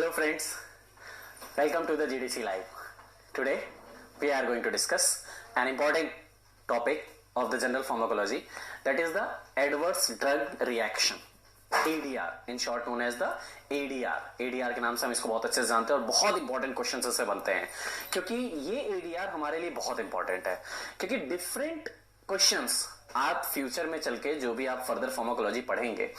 Hello friends, welcome to the GDC Live. Today we are going to discuss an important topic of the general pharmacology, that is the adverse drug reaction, ADR, in short known as the ADR. ADR के नाम से हम इसको बहुत अच्छे से जानते हैं और बहुत इंपॉर्टेंट क्वेश्चन इससे बनते हैं क्योंकि ये ADR हमारे लिए बहुत इंपॉर्टेंट है क्योंकि डिफरेंट क्वेश्चंस आप फ्यूचर में चल के जो भी आप फर्दर फार्माकोलॉजी पढ़ेंगे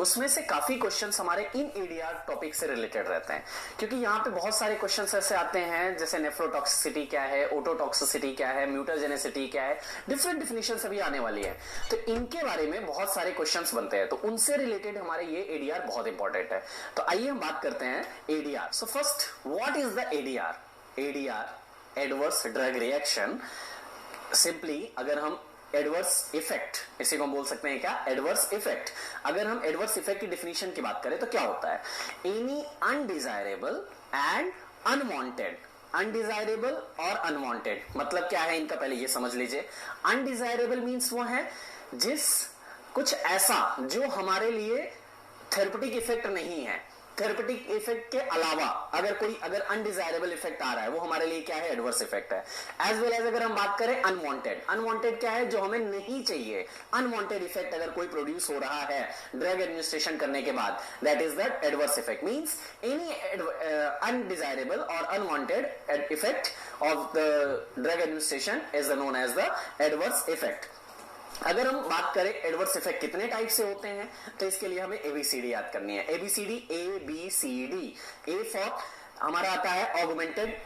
उसमें से काफी क्वेश्चंस हमारे इन एडीआर टॉपिक से रिलेटेड रहते हैं क्योंकि यहाँ पे बहुत सारे क्वेश्चंस ऐसे आते हैं जैसे नेफ्रोटॉक्सिसिटी क्या है, ओटोटॉक्सिसिटी क्या है, म्यूटाजेनेसिटी क्या है, डिफरेंट डिफिनेशन अभी आने वाली है। तो इनके बारे में बहुत सारे क्वेश्चंस बनते हैं, तो उनसे रिलेटेड हमारे ये एडीआर बहुत इंपॉर्टेंट है। तो आइए हम बात करते हैं ADR. So first, what is the ADR? ADR, adverse drug reaction. Simply अगर हम एडवर्स इफेक्ट, इसी को हम बोल सकते हैं क्या? Adverse effect. अगर हम एडवर्स इफेक्ट की डिफिनेशन की बात करें तो क्या होता है? Any undesirable and unwanted. Undesirable और अनवांटेड मतलब क्या है इनका, पहले ये समझ लीजिए। अनडिजायरेबल मींस वो है जिस कुछ ऐसा जो हमारे लिए थेरेपेटिक इफेक्ट नहीं है, थेरेपेटिक इफेक्ट के अलावा अगर अनडिजायरेबल इफेक्ट आ रहा है वो हमारे लिए क्या है? एडवर्स इफेक्ट है। एज वेल एज अगर हम बात करें अनवांटेड, अनवांटेड क्या है? जो हमें नहीं चाहिए। अनवांटेड इफेक्ट अगर कोई प्रोड्यूस हो रहा है ड्रग एडमिनिस्ट्रेशन करने के बाद, that is that adverse effect. Means any undesirable और unwanted effect of the drug administration is known as the adverse effect. अगर हम बात करें एडवर्स इफेक्ट कितने टाइप से होते हैं तो इसके लिए हमें एबीसीडी याद करनी है। ABCD, A B C D. A for हमारा आता है augmented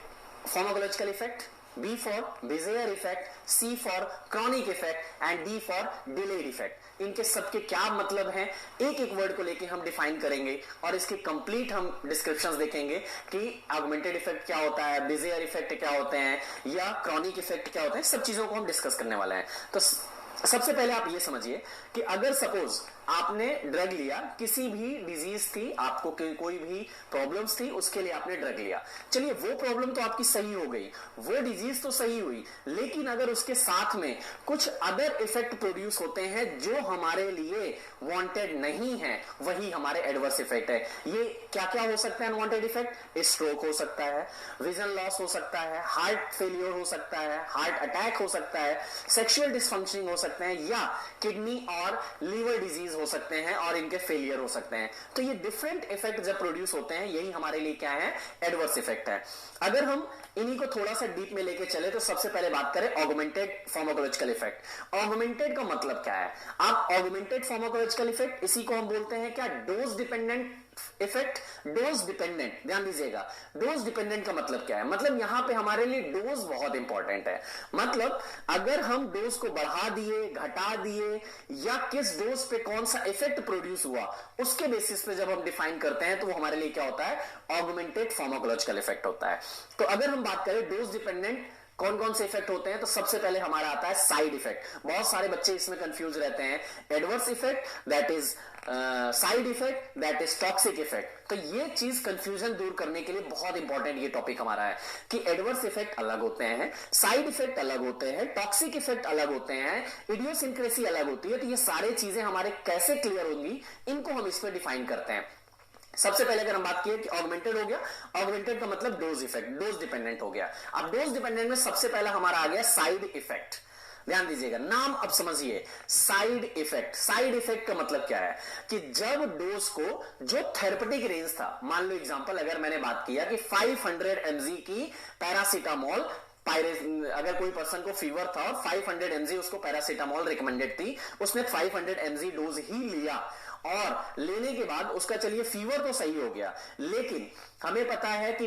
pharmacological effect, B for bizarre effect, C for chronic effect and D for delayed effect. इनके सबके क्या मतलब हैं, एक एक वर्ड को लेके हम डिफाइन करेंगे और इसके कंप्लीट हम डिस्क्रिप्शंस देखेंगे कि ऑगमेंटेड इफेक्ट क्या होता है, बेजियर इफेक्ट क्या होते हैं या क्रॉनिक इफेक्ट क्या होते हैं, सब चीजों को हम डिस्कस करने वाले हैं। तो सबसे पहले आप ये समझिए कि अगर सपोज आपने ड्रग लिया, किसी भी डिजीज थी, आपको कोई भी प्रॉब्लम्स थी, उसके लिए आपने ड्रग लिया। चलिए वो प्रॉब्लम तो आपकी सही हो गई, वो डिजीज तो सही हुई, लेकिन अगर उसके साथ में कुछ अदर इफेक्ट प्रोड्यूस होते हैं जो हमारे लिए वांटेड नहीं है, वही हमारे एडवर्स इफेक्ट है। ये क्या क्या हो सकता है अनवांटेड इफेक्ट? स्ट्रोक हो सकता है, विजन लॉस हो सकता है, हार्ट फेलियर हो सकता है, हार्ट अटैक हो सकता है, सेक्सुअल डिसफंक्शनिंग हो सकते हैं या किडनी और लीवर डिजीज हो सकते हैं और इनके फेलियर हो सकते हैं। तो ये डिफरेंट इफेक्ट जब प्रोड्यूस होते हैं यही हमारे लिए क्या है? एडवर्स इफेक्ट है। अगर हम इन्हीं को थोड़ा सा डीप में लेके चले तो सबसे पहले बात करें ऑगमेंटेड फार्माकोलॉजिकल इफेक्ट। ऑगमेंटेड का मतलब क्या है? आप ऑगमेंटेड फार्माकोलॉजिकल इफेक्ट, इसी को हम बोलते हैं क्या? Dose dependent effect. Dose dependent, ध्यान दीजिएगा, डोज डिपेंडेंट का मतलब क्या है? मतलब यहां पे हमारे लिए डोज बहुत इंपॉर्टेंट है। मतलब अगर हम डोज को बढ़ा दिए, घटा दिए या किस डोज पे कौन सा इफेक्ट प्रोड्यूस हुआ, उसके बेसिस पे जब हम डिफाइन करते हैं तो वो हमारे लिए क्या होता है? ऑगमेंटेड फार्माकोलॉजिकल इफेक्ट होता है। तो अगर हम बात करें डोज डिपेंडेंट कौन कौन से इफेक्ट होते हैं तो सबसे पहले हमारा आता है साइड इफेक्ट। बहुत सारे बच्चे इसमें कंफ्यूज रहते हैं। Adverse effect that is side effect that is toxic effect. तो ये चीज कंफ्यूजन दूर करने के लिए बहुत इंपॉर्टेंट ये टॉपिक हमारा है कि एडवर्स इफेक्ट अलग होते हैं, साइड इफेक्ट अलग होते हैं, टॉक्सिक इफेक्ट अलग होते हैं, इडियोसिंक्रेसी अलग होती है। तो ये सारी चीजें हमारे कैसे क्लियर होंगी, इनको हम इसमें डिफाइन करते हैं। सबसे पहले अगर हम बात किए कि ऑगमेंटेड हो गया, ऑगमेंटेड का मतलब डोज इफेक्ट, डोज डिपेंडेंट हो गया। अब डोज डिपेंडेंट में सबसे पहला हमारा आ गया साइड इफेक्ट। ध्यान दीजिएगा, नाम अब समझिए, साइड इफेक्ट। साइड इफेक्ट का मतलब क्या है कि जब डोज को जो थेरेपेटिक रेंज था, मान लो एग्जांपल अगर मैंने बात किया कि 500 mg की पैरासीटामोल, अगर कोई पर्सन को फीवर था और 500 mg उसको पैरासीटामोल रिकमेंडेड थी, उसने 500 mg डोज ही लिया और लेने के बाद उसका चलिए फीवर तो सही हो गया, लेकिन हमें पता है कि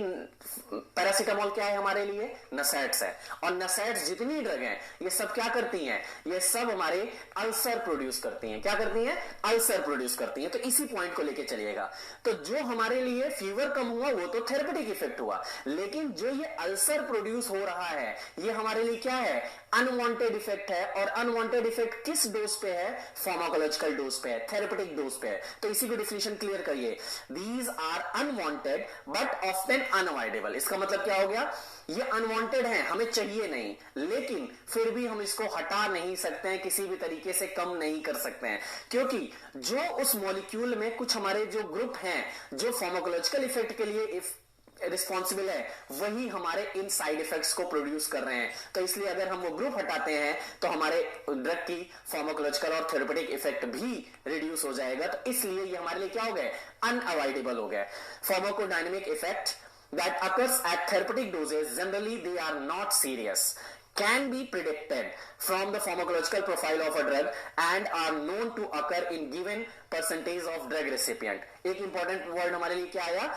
पैरासीटामोल क्या है हमारे लिए? नसैट्स है। और नसैट्स जितनी ड्रग हैं ये सब क्या करती हैं? ये सब हमारे अल्सर प्रोड्यूस करती हैं। क्या करती हैं? अल्सर प्रोड्यूस करती हैं। तो इसी पॉइंट को लेके चलिएगा। तो जो हमारे लिए फीवर कम हुआ वो तो थेरेपेटिक इफेक्ट हुआ, लेकिन जो ये अल्सर प्रोड्यूस हो रहा है ये हमारे लिए क्या है? अनवांटेड इफेक्ट है। और अनवांटेड इफेक्ट किस डोज पे है? फार्माकोलॉजिकल डोज पे है, थेरेपेटिक डोज पे है। तो इसी को डिफिनेशन क्लियर करिए, these are unwanted but often unavoidable. इसका मतलब क्या हो गया, ये अनवांटेड है, हमें चाहिए नहीं, लेकिन फिर भी हम इसको हटा नहीं सकते हैं, किसी भी तरीके से कम नहीं कर सकते हैं, क्योंकि जो उस मॉलिक्यूल में कुछ हमारे जो ग्रुप हैं जो फार्माकोलॉजिकल इफेक्ट के लिए रिस्पॉन्सिबल है, वही हमारे इन साइड इफेक्ट्स को प्रोड्यूस कर रहे हैं। तो इसलिए अगर हम वो ग्रुप हटाते हैं तो हमारे ड्रग की फार्माकोलॉजिकल और थेरेपेटिक इफेक्ट भी रिड्यूस हो जाएगा। तो इसलिए ये हमारे लिए क्या हो गया, अनअवॉइडेबल हो गया। Pharmacodynamic effect that occurs at therapeutic doses, generally they are not serious, can be predicted from the pharmacological profile of a drug and are known to occur in given percentage of drug recipient। एक important word हमारे लिए क्या आया,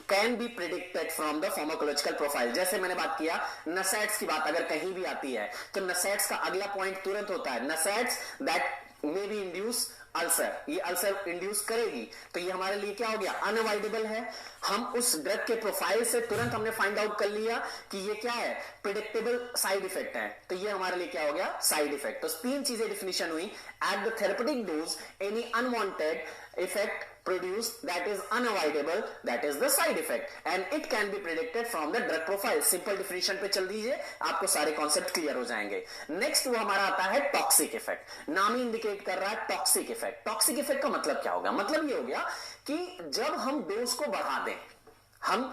can be predicted from the pharmacological profile. जैसे मैंने बात किया नसेट्स की बात अगर कहीं भी आती है तो नसेट्स का अगला पॉइंट तुरंत होता है, NSAIDs that may be induce ulcer, ये अल्सर इंड्यूस करेगी। तो ये हमारे लिए क्या हो गया, अनअवॉइडेबल है। हम उस ड्रग के प्रोफाइल से तुरंत हमने फाइंड आउट कर लिया कि ये क्या है, प्रिडिक्टेबल साइड इफेक्ट है, तो ये हमारे लिए क्या हो गया, साइड इफेक्ट। तो तीन चीजें डिफिनेशन हुई, at the therapeutic dose any unwanted effect produced that is unavoidable, that is the side effect and it can be predicted from the drug profile। Simple definition पे चल दीजिए, आपको सारे कॉन्सेप्ट क्लियर हो जाएंगे। नेक्स्ट वो हमारा आता है टॉक्सिक इफेक्ट। नाम ही इंडिकेट कर रहा है टॉक्सिक इफेक्ट। टॉक्सिक इफेक्ट का मतलब क्या होगा, मतलब ये हो गया कि जब हम डोज को बढ़ा दें, हम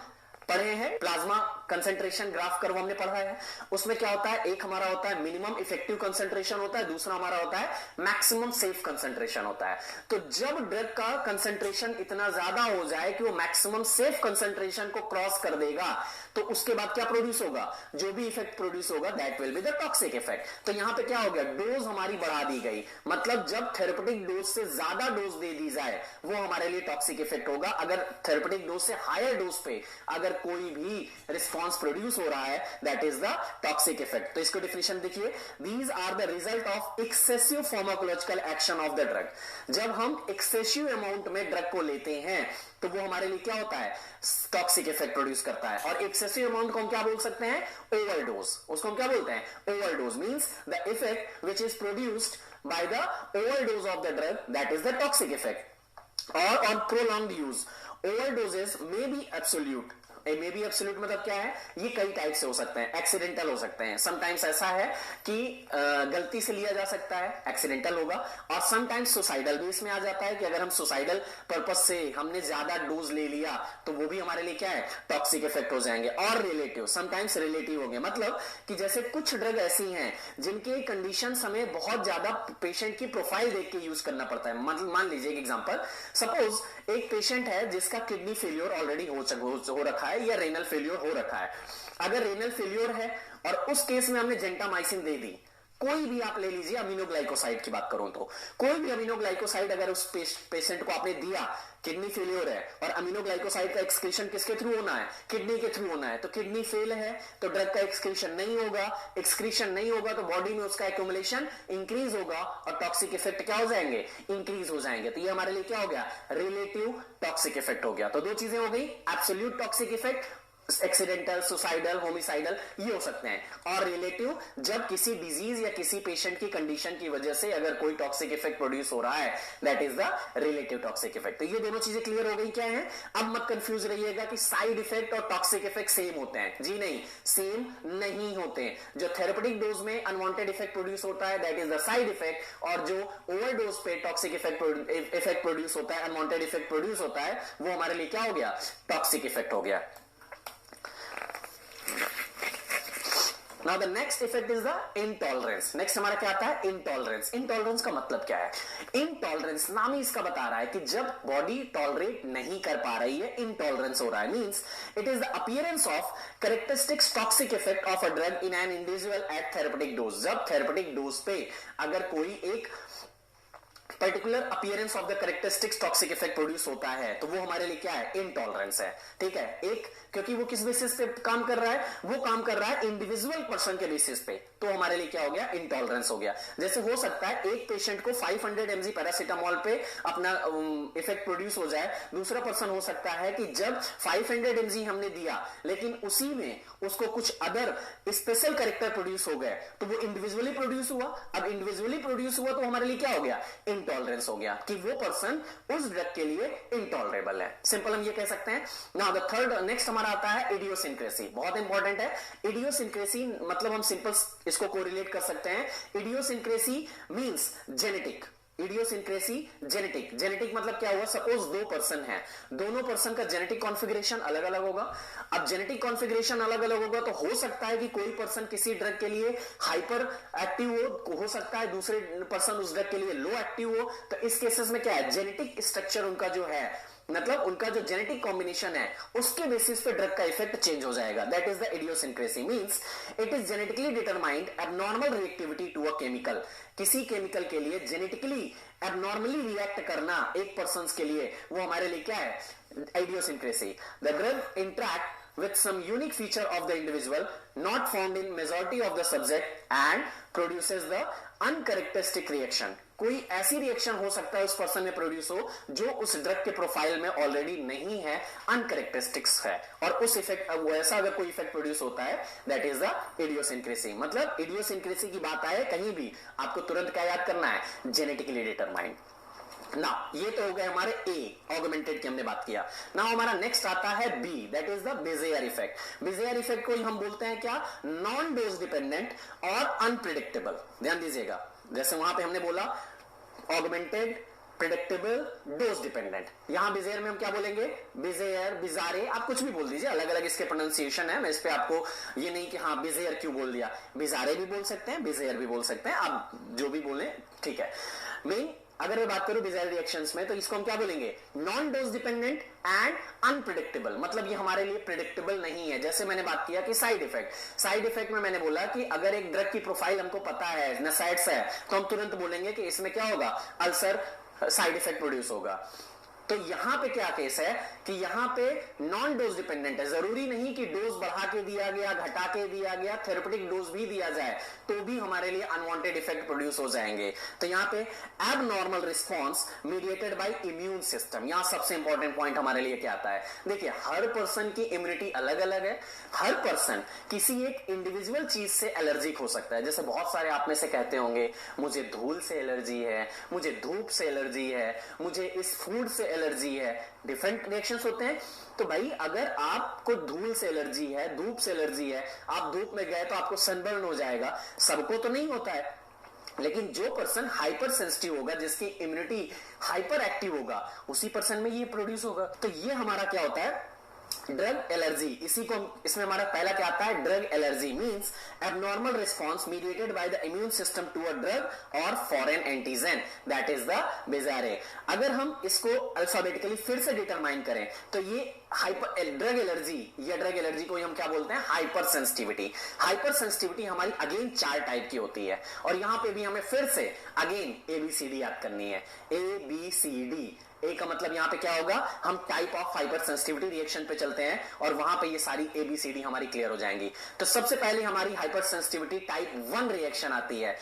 पढ़े हैं प्लाज्मा कंसंट्रेशन ग्राफ कर्व हमने पढ़ा है, उसमें क्या होता है, एक हमारा होता है मिनिमम इफेक्टिव कंसंट्रेशन होता है, दूसरा हमारा होता है मैक्सिमम सेफ कंसंट्रेशन होता है। तो जब ड्रग का कंसंट्रेशन इतना ज्यादा हो जाए कि वो मैक्सिमम सेफ कंसंट्रेशन को क्रॉस कर देगा, तो उसके बाद क्या प्रोड्यूस होगा, जो भी इफेक्ट प्रोड्यूस होगा that will be the toxic effect. तो यहां पे क्या हो गया, डोज हमारी बढ़ा दी गई, मतलब जब थेरेपेटिक डोज से ज्यादा डोज दे दी जाए वो हमारे लिए टॉक्सिक इफेक्ट होगा। अगर थेरेपेटिक डोज से हायर डोज पे अगर कोई भी रिस्पॉन्स प्रोड्यूस हो रहा है that is the toxic effect. तो इसको डिफिनेशन देखिए, these are the result of excessive pharmacological action of the drug. जब हम एक्सेसिव अमाउंट में ड्रग को लेते हैं तो वो हमारे लिए क्या होता है, टॉक्सिक इफेक्ट प्रोड्यूस करता है। और एक्सेसिव अमाउंट को हम क्या बोल सकते हैं, ओवरडोज। उसको हम क्या बोलते हैं, overdose means the effect which is produced by the overdose of the drug that is the toxic effect. और on prolonged use, overdoses may be absolute. May be absolute मतलब क्या है, ये कई टाइप से हो सकते हैं, एक्सीडेंटल हो सकते हैं। समटाइम्स ऐसा है कि गलती से लिया जा सकता है, एक्सीडेंटल होगा। और समटाइम्स सुसाइडल भी इसमें आ जाता है कि अगर हम सुसाइडल पर्पस से हमने ज्यादा डोज ले लिया तो वो भी हमारे लिए क्या है, टॉक्सिक इफेक्ट हो जाएंगे। और रिलेटिव, समटाइम्स रिलेटिव होंगे, मतलब कि जैसे कुछ ड्रग ऐसी हैं जिनके कंडीशन हमें बहुत ज्यादा पेशेंट की प्रोफाइल देख के यूज करना पड़ता है। मतलब मान लीजिए एक एग्जांपल, सपोज एक पेशेंट है जिसका किडनी फेलियर ऑलरेडी हो रखा है या रेनल फेलियर हो रखा है। अगर रेनल फेलियर है और उस केस में हमने जेंटामाइसिन दे दी, कोई भी आप ले लीजिए, अमीनोग्लाइकोसाइड की बात करूं तो कोई भी अमीनोग्लाइकोसाइड अगर उस पेशेंट को आपने दिया, किडनी फेलियर है और अमीनोग्लाइकोसाइड का एक्सक्रीशन किसके थ्रू होना है, किडनी के थ्रू होना है। तो किडनी फेल है तो ड्रग का एक्सक्रीशन नहीं होगा, एक्सक्रीशन नहीं होगा तो बॉडी में उसका एक्यूमुलेशन इंक्रीज होगा और टॉक्सिक इफेक्ट क्या हो जाएंगे, इंक्रीज हो जाएंगे। तो ये हमारे लिए क्या हो गया, रिलेटिव टॉक्सिक इफेक्ट हो गया। तो दो चीजें हो गई, absolute toxic effect, accidental, suicidal, homicidal, ये हो सकते हैं। और रिलेटिव, जब किसी डिजीज या किसी पेशेंट की कंडीशन की वजह से अगर कोई टॉक्सिक इफेक्ट प्रोड्यूस हो रहा है that is the relative toxic effect. तो ये दोनों चीजें क्लियर हो गई क्या है। अब मत कंफ्यूज रहिएगा कि साइड इफेक्ट और टॉक्सिक इफेक्ट सेम होते हैं, जी नहीं, सेम नहीं होते। जो थेरेपेटिक डोज में अनवांटेड इफेक्ट प्रोड्यूस होता है that is the side effect, और जो ओवरडोज पे टॉक्सिक इफेक्ट प्रोड्यूस होता है, अनवांटेड इफेक्ट प्रोड्यूस होता है, वो हमारे लिए क्या हो गया, टॉक्सिक इफेक्ट हो गया। Now the next effect is the intolerance। next हमारा क्या आता है, intolerance। intolerance का मतलब क्या है, intolerance नाम ही इसका बता रहा है कि जब बॉडी टॉलरेट नहीं कर पा रही है, intolerance हो रहा है। Means it is the appearance of characteristics toxic effect of a drug in an individual eight therapeutic dose. जब थेरेपेटिक डोज पे अगर कोई एक particular appearance of the characteristics toxic effect produce होता है तो वो हमारे लिए क्या है, इनटॉलरेंस है। ठीक है, एक क्योंकि वो किस बेसिस पे काम कर रहा है, वो काम कर रहा है इंडिविजुअल पर्सन के बेसिस पे, तो हमारे लिए क्या हो गया, इंटॉलरेंस हो गया। जैसे हो सकता है एक पेशेंट को 500 mg पैरासीटामोल पे अपना इफेक्ट प्रोड्यूस हो जाए, दूसरा पर्सन हो सकता है कि जब 500 mg हमने दिया लेकिन उसी में उसको कुछ अदर स्पेशल कैरेक्टर प्रोड्यूस हो गए तो वो इंडिविजुअली प्रोड्यूस हुआ। अब इंडिविजुअली प्रोड्यूस हुआ तो हमारे लिए क्या हो गया, इंटॉलरेंस हो गया कि वो पर्सन उस ड्रग के लिए इंटॉलरेबल है। सिंपल हम ये कह सकते हैं। नाउ द थर्ड नेक्स्ट हमारा आता है इडियोसिंक्रेसी, बहुत इंपॉर्टेंट है। इडियोसिंक्रेसी मतलब हम सिंपल इसको कोरिलेट कर सकते हैं। Idiosyncrasy means genetic, idiosyncrasy genetic. Genetic मतलब क्या हुआ, सपोज दो पर्सन है, दोनों पर्सन का जेनेटिक कॉन्फ़िगरेशन अलग अलग होगा। अब जेनेटिक कॉन्फ़िगरेशन अलग अलग होगा तो हो सकता है कि कोई पर्सन किसी ड्रग के लिए हाइपर एक्टिव हो सकता है दूसरे पर्सन उस ड्रग के लिए लो एक्टिव हो। तो इस केसेस में क्या है, जेनेटिक स्ट्रक्चर उनका जो है, मतलब उनका जो जेनेटिक कॉम्बिनेशन है उसके बेसिस पे ड्रग का इफेक्ट चेंज हो जाएगा। That is the idiosyncrasy, means it is genetically determined abnormal reactivity to a chemical. किसी केमिकल के लिए जेनेटिकली एबनॉर्मली रिएक्ट करना एक पर्सन के लिए, वो हमारे लिए क्या है, idiosyncrasy. The drug interact with some unique feature of the individual not found in majority of the subject and produces the uncharacteristic reaction। कोई ऐसी रिएक्शन हो सकता है उस पर्सन में प्रोड्यूस हो जो उस ड्रग के प्रोफाइल में ऑलरेडी नहीं है, अनकैरेक्टरिस्टिक्स है, और उस इफेक्ट वैसा अगर कोई इफेक्ट प्रोड्यूस होता है दैट इज द इडियोसिंक्रेसी। मतलब इडियोसिंक्रेसी की बात आए कहीं भी आपको तुरंत क्या याद करना है, जेनेटिकली डिटरमाइंड। ना ये तो हो गए हमारे ए ऑगमेंटेड की हमने बात किया। ना हमारा नेक्स्ट आता है B, that is the bizarre effect. Bizarre effect को हम बोलते हैं क्या, नॉन डोज डिपेंडेंट और अनप्रिडिक्टेबल। ध्यान दीजिएगा, जैसे वहां पे हमने बोला ऑगमेंटेड, प्रिडिक्टेबल, डोज डिपेंडेंट। यहां बेज़ियर में हम क्या बोलेंगे, बेज़ियर, बिजारे, आप कुछ भी बोल दीजिए, अलग अलग इसके प्रोनाउंसिएशन है। मैं इस पे आपको ये नहीं कि हाँ बेज़ियर क्यों बोल दिया, बिजारे भी बोल सकते हैं, बेज़ियर भी बोल सकते हैं, आप जो भी बोले ठीक है। मेन अगर मैं बात करूं बेज़ियर रिएक्शंस में तो इसको हम क्या बोलेंगे, non dose dependent and unpredictable. मतलब ये हमारे लिए प्रिडिक्टेबल नहीं है। जैसे मैंने बात किया कि साइड इफेक्ट, साइड इफेक्ट में मैंने बोला कि अगर एक ड्रग की प्रोफाइल हमको पता है, नसाइड्स है, तो हम तुरंत बोलेंगे कि इसमें क्या होगा, अल्सर साइड इफेक्ट प्रोड्यूस होगा। तो यहां पे क्या केस है कि यहां पे नॉन डोज डिपेंडेंट है। जरूरी नहीं कि डोज बढ़ा के दिया गया, घटा के दिया गया, थेरेपेटिक डोज भी दिया जाए तो भी हमारे लिए अनवांटेड इफेक्ट प्रोड्यूस हो जाएंगे। तो यहां पे abnormal response mediated by immune system. यहां सबसे इंपॉर्टेंट पॉइंट हमारे लिए क्या आता है, देखिए हर पर्सन की इम्यूनिटी अलग अलग है। हर पर्सन किसी एक इंडिविजुअल चीज से एलर्जिक हो सकता है। जैसे बहुत सारे आप में से कहते होंगे मुझे धूल से एलर्जी है, मुझे धूप से एलर्जी है, मुझे इस फूड से एलर्जी है, डिफरेंट रिएक्शंस होते हैं। तो भाई अगर आपको धूल से एलर्जी है, धूप से एलर्जी है, आप धूप में गए तो आपको सनबर्न हो जाएगा, सबको तो नहीं होता है। लेकिन जो पर्सन हाइपर सेंसिटिव होगा, जिसकी इम्यूनिटी हाइपर एक्टिव होगा, उसी पर्सन में ये प्रोड्यूस होगा। तो ये हमारा क्या होता है, ड्रग एलर्जी। इसी को इसमें हमारा पहला क्या आता है, drug allergy means abnormal response mediated by the immune system to a drug or foreign antigen, that is the bizarre. अगर हम इसको अल्फाबेटिकली फिर से डिटरमाइन करें तो ये हाइपर ड्रग एलर्जी या ड्रग एलर्जी को हम क्या बोलते हैं, हाइपर सेंसिटिविटी। हाइपर सेंसिटिविटी हमारी अगेन 4 टाइप की होती है, और यहां पे भी हमें फिर से अगेन ABCD याद करनी है। ABCD, ए का मतलब यहां पे क्या होगा, हम type of hyper sensitivity reaction पे चलते हैं और वहां पे ये सारी ABCD हमारी क्लियर हो जाएंगी। तो सबसे पहले हमारी हाइपर सेंसिटिविटी टाइप 1 रिएक्शन आती है।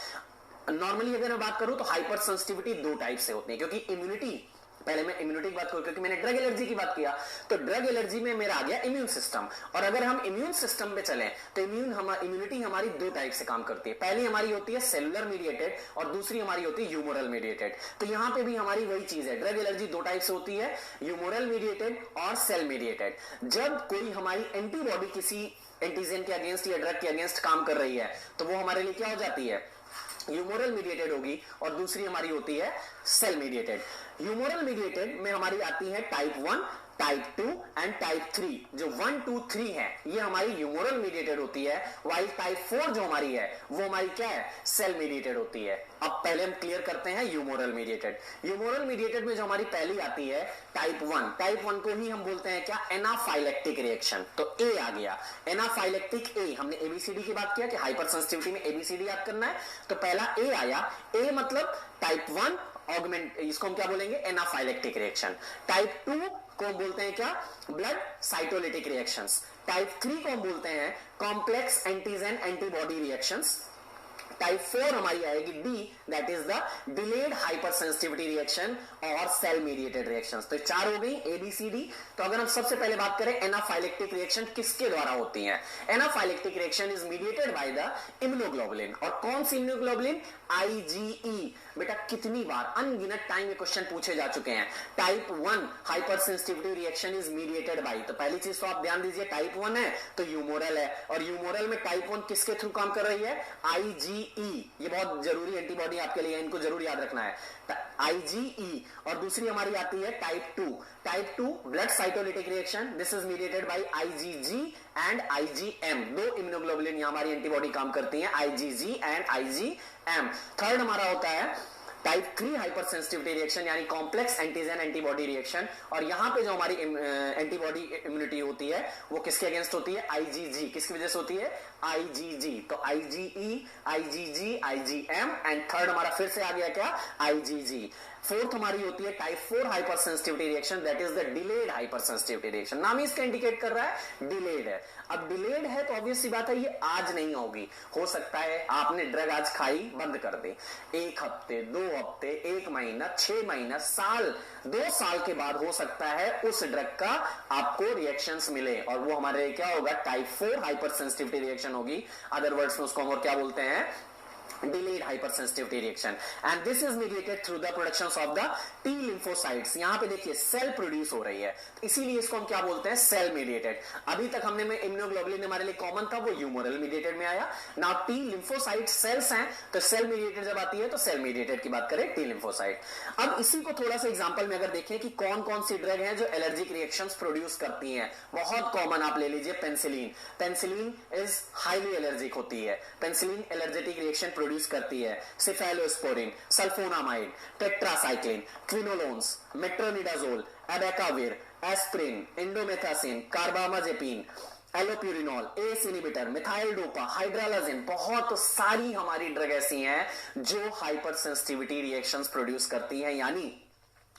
नॉर्मली अगर मैं बात करूं तो हाइपर सेंसिटिविटी 2 टाइप से होती है, क्योंकि इम्यूनिटी, पहले मैं इम्यूनिटी की बात करूं क्योंकि मैंने ड्रग एलर्जी की बात किया, तो ड्रग एलर्जी में मेरा आ गया इम्यून सिस्टम। और अगर हम इम्यून सिस्टम पे चलें तो इम्यूनिटी हमारी 2 टाइप से काम करती है। पहली हमारी होती है सेलुलर मीडिएटेड और दूसरी हमारी होती है ह्यूमोरल मीडिएटेड। तो यहां पे भी हमारी वही चीज है, ड्रग एलर्जी 2 टाइप से होती है, ह्यूमोरल मीडिएटेड और सेल मीडिएटेड। जब कोई हमारी एंटीबॉडी किसी एंटीजन के अगेंस्ट या ड्रग के अगेंस्ट काम कर रही है तो वो हमारे लिए क्या हो जाती है, ह्यूमोरल मीडिएटेड होगी, और दूसरी हमारी होती है सेल मीडिएटेड। ह्यूमोरल मीडिएटेड में हमारी आती है टाइप 1, टाइप 2 एंड टाइप 3। जो 1, 2, 3 है ये हमारी ह्यूमोरल मीडिएटेड होती है, वाइल टाइप 4 जो हमारी है वो हमारी क्या है, सेल मीडिएटेड होती है। अब पहले हम क्लियर करते हैं ह्यूमोरल मीडिएटेड। ह्यूमोरल मीडिएटेड में जो हमारी पहली आती है टाइप 1, टाइप 1 को ही हम बोलते हैं क्या, एनाफाइलेक्टिक रिएक्शन। तो ए आ गया, एनाफाइलेक्टिक ए। हमने ABCD की बात किया कि हाइपर सेंसिटिविटी में ABCD याद करना है, तो पहला ए आया। ए मतलब टाइप 1 ऑगमेंट, इसको हम क्या बोलेंगे, एनाफाइलेक्टिक रिएक्शन। टाइप 2 को हम बोलते हैं क्या, ब्लड साइटोलिटिक रिएक्शंस। टाइप 3 को हम बोलते हैं complex antigen antibody reactions. Type 4 हमारी आएगी D, that is the delayed hyper sensitivity reaction और सेल मीडिएटेड रिएक्शंस। तो 4 हो गई ए बी सी डी। तो अगर हम सबसे पहले बात करें एनाफाइलेक्टिक रिएक्शन किसके द्वारा होती है, anaphylactic reaction is mediated by the immunoglobulin. और कौन सी इम्यूनोग्लोबुलिन, आईजीई। बेटा कितनी बार अनगिनत टाइम में क्वेश्चन पूछे जा चुके हैं। Type 1 hyper sensitivity reaction is mediated by, तो पहली चीज तो आप ध्यान दीजिए टाइप 1 है तो यूमोरल है, और यूमोरल में टाइप 1 किसके थ्रू काम कर रही है, आईजीई। ये बहुत जरूरी एंटीबॉडी आपके लिए, इनको जरूर याद रखना है, आईजीई। और दूसरी हमारी आती है type 2, type 2 blood cytolytic reaction, this is mediated by IgG and IgM. दो इम्यूनोग्लोबुलिन हमारी एंटीबॉडी काम करती हैं, आईजीजी एंड आईजीएम। थर्ड हमारा होता है टाइप 3 हाइपर सेंसिटिविटी रिएक्शन यानी कॉम्प्लेक्स एंटीजन एंटीबॉडी रिएक्शन, और यहां पे जो हमारी एंटीबॉडी इम्यूनिटी होती है वो किसके अगेंस्ट होती है, आईजीजी। किसकी वजह से होती है, आईजीजी। तो IgE, IgG, IgM and third हमारा फिर से आ गया क्या, आईजीजी। फोर्थ हमारी होती है type 4 hyper sensitivity reaction, that is the delayed hyper sensitivity reaction. नाम ही इसका इंडिकेट कर रहा है डिलेड है। अब डिलेड है तो ऑब्वियस सी बात है ये आज नहीं होगी, हो सकता है आपने ड्रग आज खाई बंद कर दी, 1 हफ्ते 2 हफ्ते 1 महीना 6 महीना साल 2 साल के बाद हो सकता है उस ड्रग का आपको रिएक्शंस मिले, और वो हमारे लिए क्या होगा, टाइप 4 हाइपर सेंसिटिविटी रिएक्शन होगी। अदर वर्ड्स में उसको हम और क्या बोलते हैं, delayed hypersensitivity reaction, and this is mediated through the productions of the T lymphocytes। यहां पे देखिए सेल प्रोड्यूस हो रही है, इसीलिए इसको हम क्या बोलते हैं, सेल मीडिएटेड। अभी तक हमने में इम्यूनोग्लोबुलिन हमारे लिए कॉमन था, वो ह्यूमरल मीडिएटेड में आया। नाउ टी लिम्फोसाइट सेल्स हैं, तो सेल मीडिएटेड जब आती है तो सेल मीडिएटेड की बात करें, टी लिम्फोसाइट। अब इसी को थोड़ा सा एग्जांपल में अगर देखें कि कौन कौन सी ड्रग हैं जो एलर्जिक रिएक्शंस प्रोड्यूस करती हैं, बहुत कॉमन आप ले लीजिए penicillin. Penicillin is highly allergic होती है, पेनिसिलिन एलर्जेटिक रिएक्शन प्रोड्यूस करती है। Cephalosporin, sulfonamide, tetracycline, quinolones, metronidazole, abacavir, aspirin, indomethacin, carbamazepine, allopurinol, ACE inhibitor, methyl dopa, hydralazine, बहुत सारी हमारी ड्रग ऐसी हैं जो हाइपर सेंसिटिविटी रिएक्शंस प्रोड्यूस करती हैं, यानी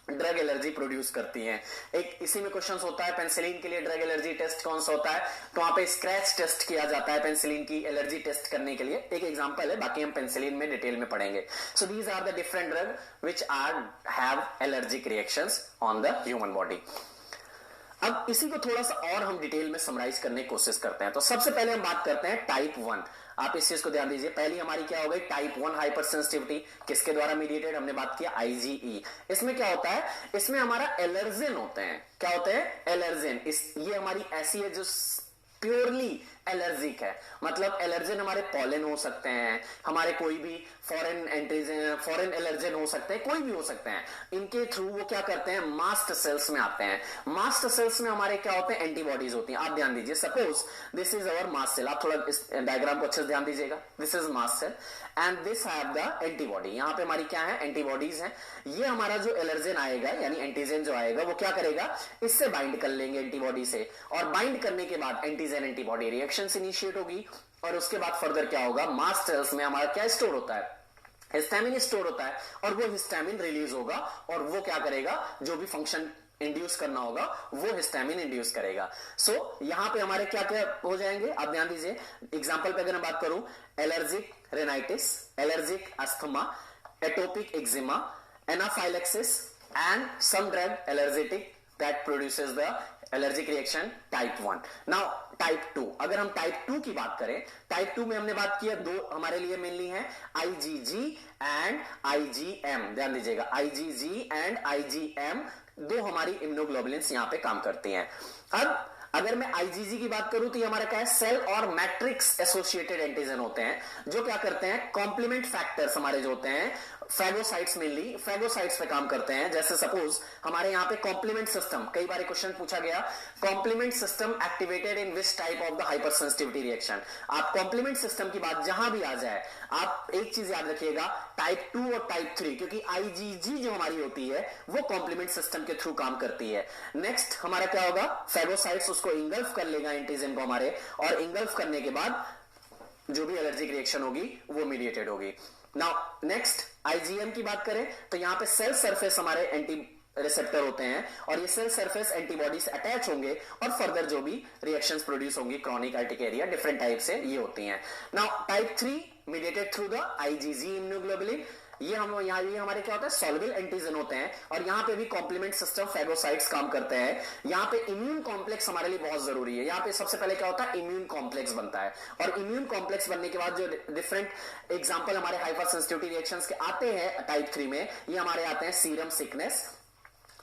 ड्रग एलर्जी प्रोड्यूस करती हैं। एक इसी में क्वेश्चन होता है पेनिसिलिन के लिए ड्रग एलर्जी टेस्ट कौन सा होता है, तो वहां पे स्क्रैच टेस्ट किया जाता है पेनिसिलिन की एलर्जी टेस्ट करने के लिए, एक एग्जांपल है, बाकी हम पेनिसिलिन में डिटेल में पढ़ेंगे। So these are the different drug which are have allergic reactions on the human body. अब इसी को थोड़ा सा और हम डिटेल में समराइज करने की कोशिश करते हैं। तो सबसे पहले हम बात करते हैं टाइप 1। आप इस चीज को ध्यान दीजिए, पहली हमारी क्या हो गई, टाइप 1 हाइपर सेंसिटिविटी, किसके द्वारा मीडिएटेड, हमने बात किया आईजीई। इसमें क्या होता है, इसमें हमारा एलर्जेन होते हैं, क्या होते हैं, एलर्जेन। ये हमारी ऐसी है जो प्योरली एलर्जिक है, मतलब एलर्जन हमारे पॉलन हो सकते हैं, हमारे कोई भी फॉरेन एलर्जन हो सकते हैं, कोई भी हो सकते हैं, इनके थ्रू वो क्या करते हैं, मास्ट सेल्स में आते हैं। मास्ट सेल्स में हमारे क्या होते हैं, एंटीबॉडीज होती हैं। आप ध्यान दीजिए, suppose this is our mast cell, आप थोड़ा इस डायग्राम को अच्छे से ध्यान दीजिएगा, this is mast cell and this have the antibody. यहां पे हमारी क्या है, एंटीबॉडीज हैं। ये हमारा जो एलर्जन आएगा यानी एंटीजन जो आएगा वो क्या करेगा, इससे बाइंड कर लेंगे एंटीबॉडी से, और बाइंड करने के बाद एंटीजन एंटीबॉडी रिएक्शन इनिशिएट होगी, और उसके बाद फर्दर क्या होगा, मास्ट सेल्स में हमारा क्या स्टोर होता है, हिस्टामिन स्टोर होता है, और वो हिस्टामिन रिलीज होगा, और वो क्या करेगा, जो भी फंक्शन इंड्यूस करना होगा वो हिस्टामिन इंड्यूस करेगा। सो यहां पे हमारे क्या क्या हो जाएंगे, आप ध्यान दीजिए। एग्जांपल पे अगर मैं बात करूं, allergic rhinitis, allergic asthma, atopic eczema, anaphylaxis and some drug allergic that produces the allergic reaction type 1. Now type 2, अगर हम type 2 की बात करें, type 2 में हमने बात किया, दो हमारे लिए मेनली है IgG and IgM। ध्यान दीजिएगा, IgG and IgM दो हमारी इम्यूनोग्लोबुलिन्स यहां पे काम करती हैं। अब अगर मैं IgG की बात करूं तो ये हमारा क्या है, सेल और मैट्रिक्स एसोसिएटेड एंटीजन होते हैं जो क्या करते हैं, कॉम्प्लीमेंट फैक्टर्स हमारे जो होते हैं, फैगोसाइट्स मेनली फैगोसाइट्स पे काम करते हैं। जैसे सपोज हमारे यहाँ पे कॉम्प्लीमेंट सिस्टम, कई बार क्वेश्चन पूछा गया, complement system activated in which type of the hypersensitivity reaction. आप कॉम्प्लीमेंट सिस्टम की बात जहां भी आ जाए, आप एक चीज याद रखिएगा, टाइप 2 और टाइप 3, क्योंकि IgG जो हमारी होती है वो कॉम्प्लीमेंट सिस्टम के थ्रू काम करती है। नेक्स्ट हमारा क्या होगा, फैगोसाइट्स उसको इंगल्फ कर लेगा एंटीजन को हमारे, और इंगल्फ करने के बाद जो भी एलर्जिक रिएक्शन होगी वो मीडिएटेड होगी। नाउ नेक्स्ट IgM की बात करें तो यहां पे सेल सरफेस हमारे एंटी रिसेप्टर होते हैं, और ये सेल सरफेस एंटीबॉडी से अटैच होंगे, और फर्दर जो भी रिएक्शंस प्रोड्यूस होंगी, क्रॉनिक अर्टिकेरिया डिफरेंट टाइप से ये होती हैं। Now type 3 mediated through the IgG immunoglobulin. ये हमारे क्या होता है, सॉल्युबल एंटीजन होते हैं, और यहाँ पे भी कॉम्प्लीमेंट सिस्टम फैगोसाइट्स काम करते हैं। यहाँ पे इम्यून कॉम्प्लेक्स हमारे लिए बहुत जरूरी है। यहाँ पे सबसे पहले क्या होता है, इम्यून कॉम्प्लेक्स बनता है, और इम्यून कॉम्प्लेक्स बनने के बाद जो डिफरेंट एग्जांपल हमारे हाइपर सेंसिटिविटी रिएक्शंस के आते हैं टाइप 3 में, ये हमारे आते हैं serum sickness,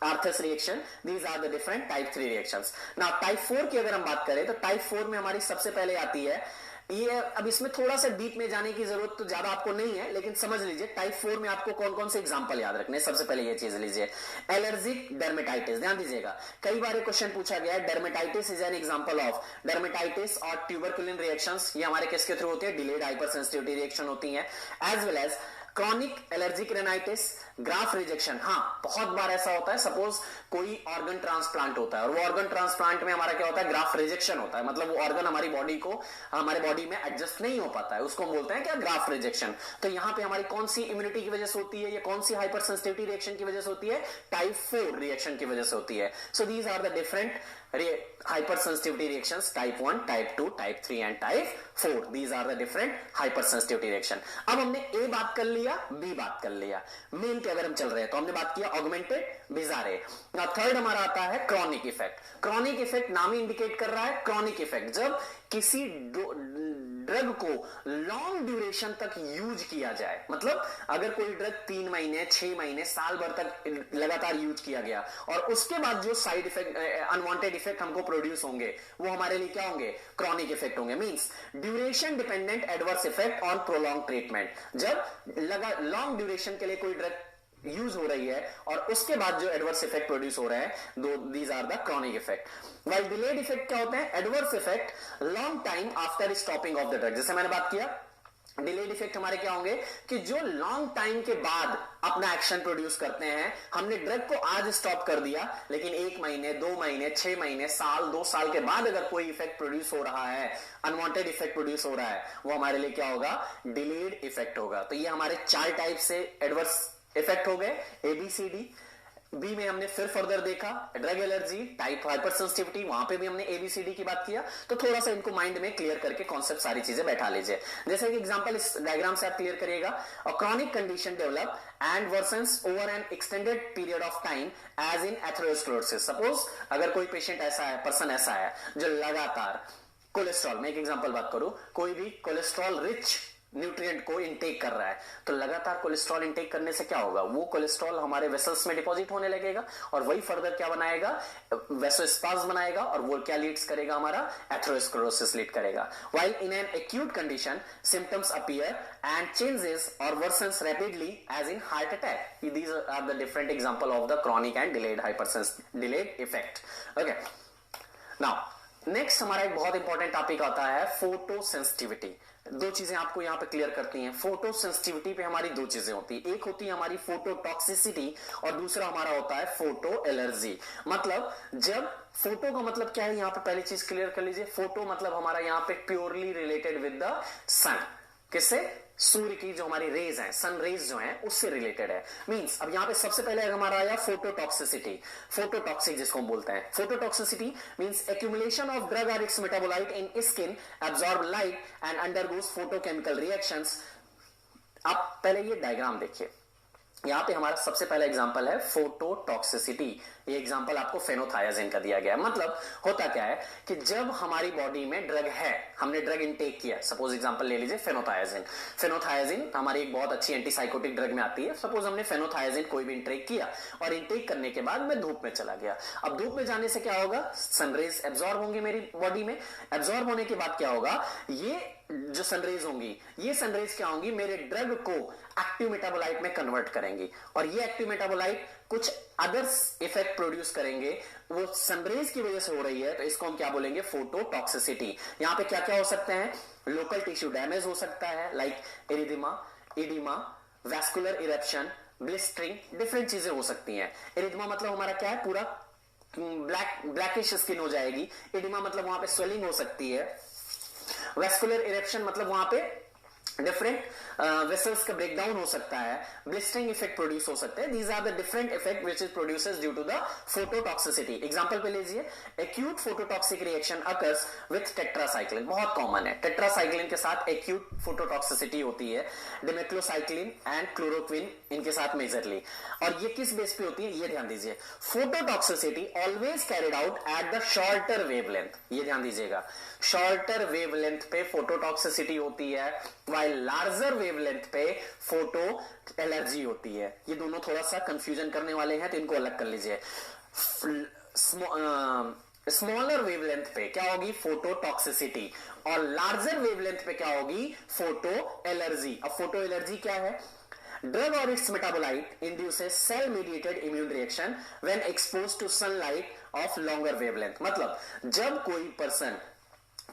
Arthus reaction. These are the different type 3 reactions. Now type 4 की अगर हम बात करें तो टाइप 4 में हमारी सबसे पहले आती है, ये अब इसमें थोड़ा सा डीप में जाने की जरूरत तो ज्यादा आपको नहीं है, लेकिन समझ लीजिए टाइप 4 में आपको कौन कौन से एग्जांपल याद रखने। सबसे पहले ये चीज लीजिए, एलर्जिक डर्मेटाइटिस। ध्यान दीजिएगा, कई बार क्वेश्चन पूछा गया है, dermatitis is an example of dermatitis और ट्यूबरकुलिन रिएक्शंस। ये हमारे किसके थ्रू होती है, डिलेड हाइपर सेंसिटिविटी रिएक्शन होती है। As well as chronic allergic rhinitis, graft rejection. हाँ, बहुत बार ऐसा होता है, सपोज कोई ऑर्गन ट्रांसप्लांट होता है और वो ऑर्गन ट्रांसप्लांट में हमारा क्या होता है, ग्राफ्ट रिजेक्शन होता है, मतलब वो ऑर्गन हमारी बॉडी में एडजस्ट नहीं हो पाता है, उसको हम बोलते हैं क्या, ग्राफ्ट रिजेक्शन। तो यहाँ पे हमारी कौन सी इम्यूनिटी की वजह से होती है, या कौन सी हाइपर सेंसिटिविटी रिएक्शन की वजह से होती है, टाइप 4 रिएक्शन की वजह से होती है। So these are the different hypersensitivity reactions, type 1, type 2, type 3 and type 4. These are the different hypersensitivity reaction. अब हमने A बात कर लिया, B बात कर लिया। मेन पे अगर हम चल रहे हैं तो हमने बात किया ऑगमेंटेड, बिजारे। थर्ड हमारा आता है क्रॉनिक इफेक्ट। क्रॉनिक इफेक्ट नाम ही इंडिकेट कर रहा है क्रॉनिक इफेक्ट, जब किसी ड्रग को लॉन्ग ड्यूरेशन तक यूज किया जाए, मतलब अगर कोई ड्रग 3 महीने 6 महीने साल भर तक लगातार यूज किया गया और उसके बाद जो साइड इफेक्ट, अनवांटेड इफेक्ट हमको प्रोड्यूस होंगे, वो हमारे लिए क्या होंगे, क्रॉनिक इफेक्ट होंगे। Means duration dependent adverse effect on prolong treatment. जब लॉन्ग ड्यूरेशन के लिए कोई ड्रग यूज हो रही है और उसके बाद जो एडवर्स इफेक्ट प्रोड्यूस हो रहे हैं, these are the chronic effect. While delayed effect क्या होते हैं, adverse effect long time after stopping of the drug. जैसे मैंने बात किया, डिलेड इफेक्ट हमारे क्या होंगे कि जो लॉन्ग टाइम के बाद अपना एक्शन प्रोड्यूस करते हैं। हमने ड्रग को आज स्टॉप कर दिया, लेकिन 1 महीने 2 महीने 6 महीने साल 2 साल के बाद अगर कोई इफेक्ट प्रोड्यूस हो रहा है, अनवांटेड इफेक्ट प्रोड्यूस हो रहा है, वो हमारे लिए क्या होगा, डिलेड इफेक्ट होगा। तो ये हमारे 4 टाइप से एडवर्स इफेक्ट हो गए, ABCD। बी में हमने फिर फर्दर देखा drug allergy, type hyper sensitivity, वहां पे भी हमने ABCD की बात किया। तो थोड़ा सा इनको माइंड में क्लियर करके कॉन्सेप्ट सारी चीजें बैठा लीजिए। जैसे कि एग्जांपल इस डायग्राम से आप क्लियर करिएगा, a chronic condition develop and worsens over an extended period of time as in atherosclerosis. Suppose अगर कोई पेशेंट ऐसा है, पर्सन ऐसा है जो लगातार कोलेस्ट्रॉल, मैं एक एग्जांपल बात करूं, कोई भी कोलेस्ट्रॉल रिच न्यूट्रिएंट को इनटेक कर रहा है, तो लगातार कोलेस्ट्रॉल इनटेक करने से क्या होगा, वो कोलेस्ट्रॉल हमारे वेसल्स में डिपॉजिट होने लगेगा और वही फर्दर क्या बनाएगा, वेसोस्पाज्म बनाएगा, और वो क्या लीड्स करेगा, हमारा एथेरोस्क्लेरोसिस लीड करेगा। While in an acute condition symptoms appear and changes or worsens rapidly as in heart attack. These are the different example of the chronic and delayed effect. Okay, now next हमारा एक बहुत important topic आता है photo sensitivity. 2 चीजें आपको यहां पे clear करती हैं। फोटो सेंसिटिविटी पे हमारी 2 चीजें होती है, एक होती है हमारी फोटो टॉक्सिसिटी और दूसरा हमारा होता है फोटो एलर्जी। मतलब जब फोटो का मतलब क्या है, यहां पे पहली चीज क्लियर कर लीजिए, फोटो मतलब हमारा यहां पे प्योरली रिलेटेड विद द सन। किससे, सूर्य की जो हमारी रेज हैं, सन रेज जो हैं, उससे रिलेटेड है। मींस अब यहां पे सबसे पहले हमारा आया फोटोटॉक्सिसिटी, फोटोटॉक्सिक जिसको हम बोलते हैं। फोटोटॉक्सिसिटी मींस एक्यूमुलेशन ऑफ ड्रग और its metabolite in skin absorb light and undergoes photochemical reactions. आप पहले ये डायग्राम देखिए, यहां पे हमारा सबसे पहला एग्जांपल है फोटोटॉक्सिसिटी। ये एग्जांपल आपको फेनोथायाजिन का दिया गया है। मतलब होता क्या है कि जब हमारी बॉडी में ड्रग है, हमने ड्रग इनटेक किया, सपोज एग्जांपल ले लीजिए फेनोथायाजिन। फेनोथायाजिन हमारी एक बहुत अच्छी एंटीसाइकोटिक ड्रग में आती है। सपोज हमने फेनोथायाजिन कोई भी इनटेक किया और इनटेक करने के बाद मैं धूप में चला गया। अब धूप में जाने से क्या होगा, सनरेज एब्जॉर्ब होंगी मेरी बॉडी में। एब्जॉर्ब होने के बाद क्या होगा, ये जो सनरेज होंगी, ये सनरेज क्या होंगी, मेरे ड्रग को एक्टिव मेटाबोलाइट में कन्वर्ट करेंगी और ये एक्टिव मेटाबोलाइट कुछ अदर्स इफेक्ट प्रोड्यूस करेंगे, वो सनरेज की वजह से हो रही है। तो इसको हम क्या बोलेंगे, फोटोटॉक्सिसिटी। यहां पे क्या क्या हो सकते हैं, लोकल टिश्यू डैमेज हो सकता है, like इरिदिमा, vascular eruption, blistering, different चीजें हो सकती हैं। इरिदिमा मतलब हमारा क्या है, पूरा ब्लैकिश स्किन हो जाएगी। इडिमा मतलब वहां पे स्वेलिंग हो सकती है। वेस्कुलर इरेप्शन मतलब वहां पे डिफरेंट वेसल्स का ब्रेकडाउन हो सकता है, ब्लिस्टरिंग इफेक्ट प्रोड्यूस हो सकते हैं. These are the different effect which is produces due to the phototoxicity. Example पे लीजिए, acute phototoxic reaction occurs with tetracycline. बहुत कॉमन है, टेट्रासाइक्लिन के साथ एक्यूट फोटोटॉक्सिसिटी होती है. डिमेथ्लोसाइक्लिन एंड क्लोरोक्विन इनके साथ मेजरली. और ये किस बेस पे होती है ये ध्यान दीजिए. Phototoxicity always carried out at the shorter wavelength. ये ध्यान दीजिएगा, शॉर्टर वेवलेंथ पे फोटोटॉक्सिसिटी होती है, लार्जर वेवलेंथ पे फोटो एलर्जी होती है. ये दोनों थोड़ा सा कंफ्यूजन करने वाले हैं, तो इनको अलग कर लीजिए. स्मॉलर वेवलेंथ पे क्या होगी, फोटोटॉक्सिसिटी, और लार्जर वेवलेंथ पे क्या होगी, फोटो एलर्जी. अब फोटो एलर्जी क्या है? ड्रग और its metabolite induces cell mediated immune reaction when exposed to sunlight of longer wavelength. मतलब जब कोई पर्सन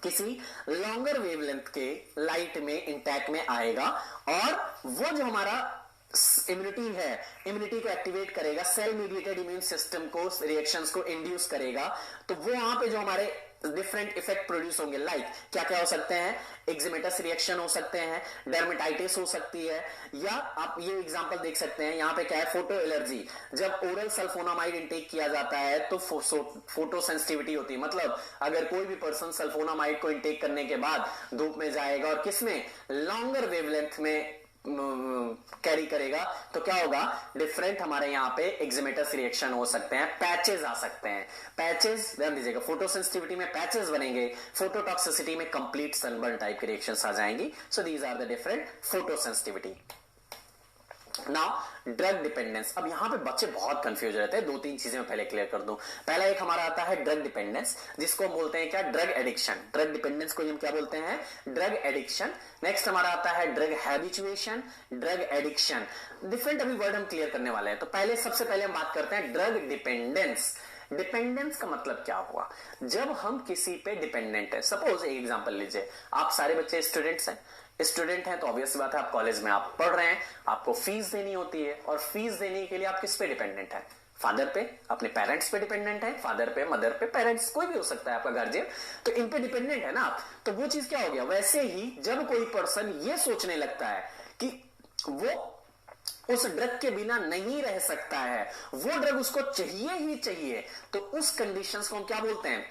किसी लॉन्गर वेवलेंथ के लाइट में इंटैक्ट में आएगा और वो जो हमारा इम्यूनिटी है, इम्यूनिटी को एक्टिवेट करेगा, सेल मीडिएटेड इम्यून सिस्टम को, रिएक्शंस को इंड्यूस करेगा, तो वो वहां पे जो हमारे डिफरेंट इफेक्ट प्रोड्यूस होंगे. लाइक क्या क्या हो सकते हैं, एक्जिमेटस रिएक्शन हो सकते हैं, डर्मेटाइटिस हो सकती है, या आप ये एग्जांपल देख सकते हैं यहां पे क्या है, फोटो एलर्जी. जब ओरल सल्फोनामाइड इंटेक किया जाता है तो फोटो सेंसिटिविटी होती है. मतलब अगर कोई भी पर्सन सल्फोनामाइड को इंटेक करने के बाद धूप में जाएगा और किसमें, लॉन्गर वेवलेंथ में कैरी करेगा, तो क्या होगा, डिफरेंट हमारे यहां पे एक्जिमेटस रिएक्शन हो सकते हैं, पैचेस आ सकते हैं. पैचेस ध्यान दीजिएगा, फोटो सेंसिटिविटी में पैचेस बनेंगे, फोटोटॉक्सिसिटी में कंप्लीट सनबर्न टाइप की रिएक्शंस आ जाएंगी. So these are the different photo sensitivity. Now drug dependence. अब यहां पे बच्चे बहुत कंफ्यूज रहते हैं, दो तीन चीजें मैं पहले क्लियर कर दूं. पहला एक हमारा आता है ड्रग डिपेंडेंस, जिसको हम बोलते हैं क्या, ड्रग एडिक्शन. ड्रग डिपेंडेंस को हम क्या बोलते हैं, ड्रग एडिक्शन. नेक्स्ट हमारा आता है drug habituation, drug addiction. Different अभी वर्ड हम क्लियर करने वाले हैं. तो पहले सबसे पहले हम बात करते हैं ड्रग डिपेंडेंस. डिपेंडेंस का मतलब क्या हुआ, जब हम किसी पे डिपेंडेंट है. सपोज एक एग्जांपल लीजिए, आप सारे बच्चे स्टूडेंट्स हैं, स्टूडेंट हैं तो ऑब्वियस बात है आप कॉलेज में आप पढ़ रहे हैं, आपको फीस देनी होती है, और फीस देने के लिए आप किस पे डिपेंडेंट है, फादर पे, अपने पेरेंट्स पे डिपेंडेंट है, फादर पे, मदर पे, पेरेंट्स कोई भी हो सकता है आपका गार्जियन, तो इन पे डिपेंडेंट है ना आप. तो वो चीज क्या हो गया. वैसे ही जब कोई पर्सन ये सोचने लगता है कि वो उस ड्रग के बिना नहीं रह सकता है, वो ड्रग उसको चाहिए ही चाहिए, तो उस कंडीशंस को हम क्या बोलते हैं,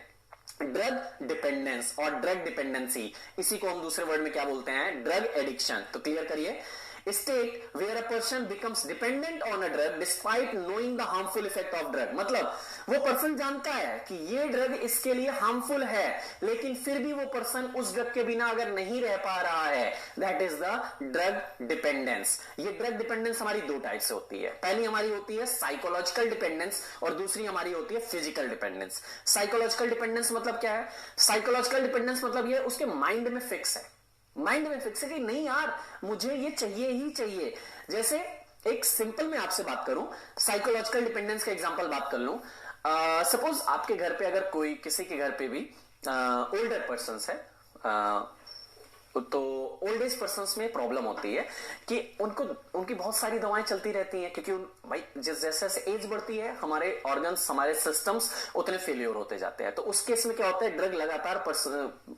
ड्रग डिपेंडेंस और ड्रग डिपेंडेंसी. इसी को हम दूसरे वर्ड में क्या बोलते हैं, ड्रग एडिक्शन. तो क्लियर करिए, state where a person becomes dependent on a drug despite knowing the harmful effect of drug. मतलब वो पर्सन जानता है कि ये ड्रग इसके लिए हार्मफुल है, लेकिन फिर भी वो पर्सन उस ड्रग के बिना अगर नहीं रह पा रहा है, that is the drug dependence. ये ड्रग डिपेंडेंस हमारी दो टाइप से होती है. पहली हमारी होती है साइकोलॉजिकल डिपेंडेंस और दूसरी हमारी होती है फिजिकल डिपेंडेंस. साइकोलॉजिकल डिपेंडेंस मतलब क्या है, साइकोलॉजिकल डिपेंडेंस मतलब ये उसके माइंड में फिक्स है, माइंड में फिक्स है कि नहीं यार मुझे ये चाहिए ही चाहिए. जैसे एक सिंपल मैं आपसे बात करूं, साइकोलॉजिकल डिपेंडेंस का एग्जांपल बात कर लूं. सपोज आपके घर पे अगर कोई, किसी के घर पे भी ओल्डर पर्सन्स है, तो ओल्ड एज पर्सन्स में प्रॉब्लम होती है कि उनको, उनकी बहुत सारी दवाएं चलती रहती हैं, क्योंकि भाई जैसे जैसे एज बढ़ती है हमारे ऑर्गन्स, हमारे सिस्टम्स उतने फेलियर होते जाते हैं. तो उस केस में क्या होता है, ड्रग लगातार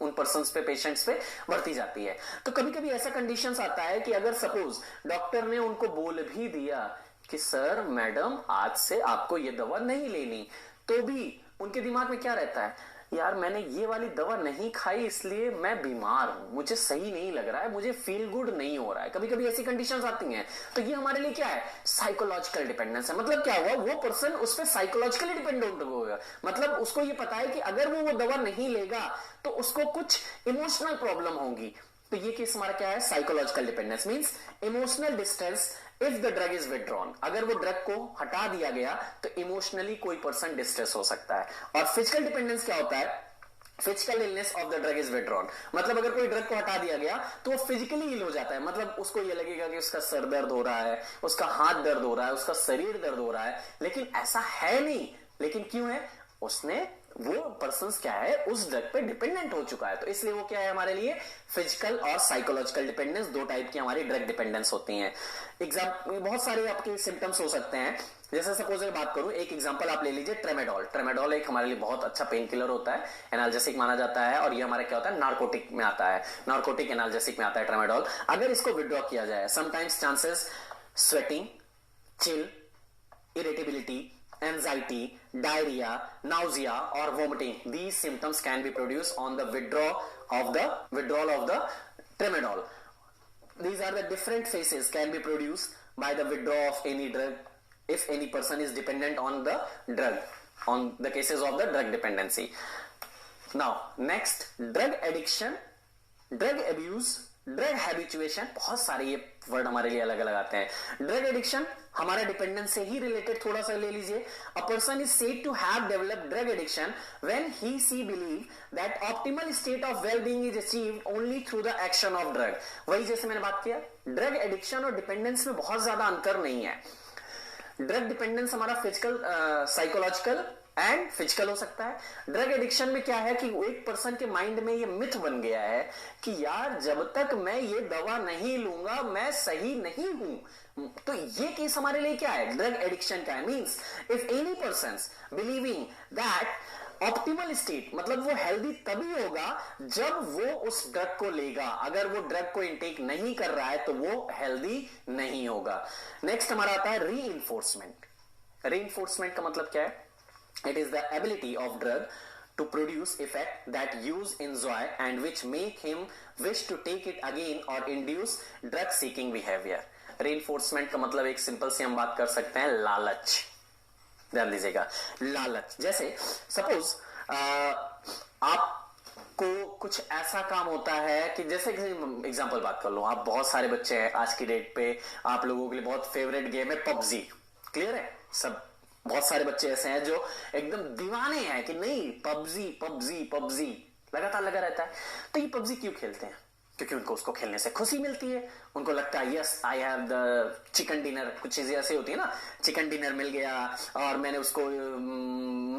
उन पर्सन्स पे, पेशेंट्स पे बढ़ती जाती है. तो कभी कभी ऐसा कंडीशंस आता है कि अगर सपोज डॉक्टर ने उनको बोल भी दिया कि सर मैडम आज से आपको ये दवा नहीं लेनी, तो भी उनके दिमाग में क्या रहता है, यार मैंने ये वाली दवा नहीं खाई इसलिए मैं बीमार हूं, मुझे सही नहीं लग रहा है, मुझे फील गुड नहीं हो रहा है. कभी कभी ऐसी कंडीशंस आती हैं. तो ये हमारे लिए क्या है, साइकोलॉजिकल डिपेंडेंस है. मतलब क्या हुआ, वो पर्सन उस पर साइकोलॉजिकली डिपेंडेंट होगा. मतलब उसको ये पता है कि अगर वो दवा नहीं लेगा तो उसको कुछ इमोशनल प्रॉब्लम होगी. तो ये केस हमारा क्या है, psychological dependence means emotional distance if the drug is withdrawn. अगर वो ड्रग को हटा दिया गया तो इमोशनली कोई पर्सन डिस्ट्रेस हो सकता है. और फिजिकल डिपेंडेंस क्या होता है, physical illness of the drug is withdrawn. मतलब अगर कोई ड्रग को हटा दिया गया तो वो फिजिकली इल हो जाता है. मतलब उसको ये लगेगा कि उसका सर दर्द हो रहा है, उसका हाथ दर्द हो रहा है, उसका शरीर दर्द हो रहा है, लेकिन ऐसा है नहीं. लेकिन क्यों है, उसने वो पर्सन क्या है, उस ड्रग पे डिपेंडेंट हो चुका है। तो इसलिए वो क्या है हमारे लिए, फिजिकल और साइकोलॉजिकल डिपेंडेंस, दो टाइप की हमारी ड्रग डिपेंडेंस होती हैं। एग्जाम्पल बहुत सारे आपके सिम्टम्स हो सकते हैं, जैसे सपोज बात करूं, एक एग्जांपल आप ले लीजिए ट्रेमेडोल। ट्रेमेडोल एक हमारे लिए बहुत अच्छा पेन किलर होता है, एनाल्जेसिक माना जाता है, और ये हमारा क्या होता है, नार्कोटिक में आता है, नार्कोटिक एनाल्जेसिक में आता है ट्रेमेडोल। अगर इसको विड्रॉ किया जाए, sometimes chances sweating, chill, irritability, anxiety, diarrhea, nausea or vomiting, these symptoms can be produced on the withdrawal of the tramadol. These are the different phases can be produced by the withdrawal of any drug if any person is dependent on the drug, on the cases of the drug dependency. Now next, drug addiction, drug abuse, drug habituation, बहुत सारे ये word हमारे लिए अलग अलग आते हैं। Drug addiction हमारा डिपेंडेंस से ही रिलेटेड, थोड़ा सा ले लीजिए। A person is said to have developed drug addiction when he she believe that optimal state of well being is achieved only through the action of drug. वही जैसे मैंने बात किया, ड्रग एडिक्शन और डिपेंडेंस में बहुत ज्यादा अंतर नहीं है। ड्रग डिपेंडेंस हमारा फिजिकल, साइकोलॉजिकल एंड फिजिकल हो सकता है। ड्रग एडिक्शन में क्या है कि एक पर्सन के माइंड में ये मिथ बन गया है कि यार जब तक मैं ये दवा नहीं लूंगा मैं सही नहीं हूं। तो ये केस हमारे लिए क्या है, ड्रग एडिक्शन का है। Means if any person believing that optimal state, मतलब वो हेल्दी तभी होगा जब वो उस ड्रग को लेगा। अगर वो ड्रग को इनटेक नहीं कर रहा है तो वो हेल्दी नहीं होगा। नेक्स्ट हमारा आता है रीइंफोर्समेंट। रीइंफोर्समेंट का मतलब क्या है, it is the ability of drug to produce effect that use enjoy and which make him wish to take it again or induce drug seeking behavior. Reinforcement का मतलब एक सिंपल से हम बात कर सकते हैं लालच। ध्यान दीजिएगा, लालच। जैसे सपोज आपको कुछ ऐसा काम होता है कि जैसे एग्जांपल बात कर लो, आप बहुत सारे बच्चे हैं आज की डेट पे, आप लोगों के लिए बहुत फेवरेट गेम है पबजी। क्लियर है, सब बहुत सारे बच्चे ऐसे हैं जो एकदम दीवाने हैं कि नहीं पबजी पबजी पबजी लगातार लगा रहता है। तो ये पबजी क्यों खेलते हैं, क्योंकि उनको उसको खेलने से खुशी मिलती है। उनको लगता है yes I have the chicken dinner, कुछ चीजें ऐसी होती है ना, चिकन डिनर मिल गया और मैंने उसको,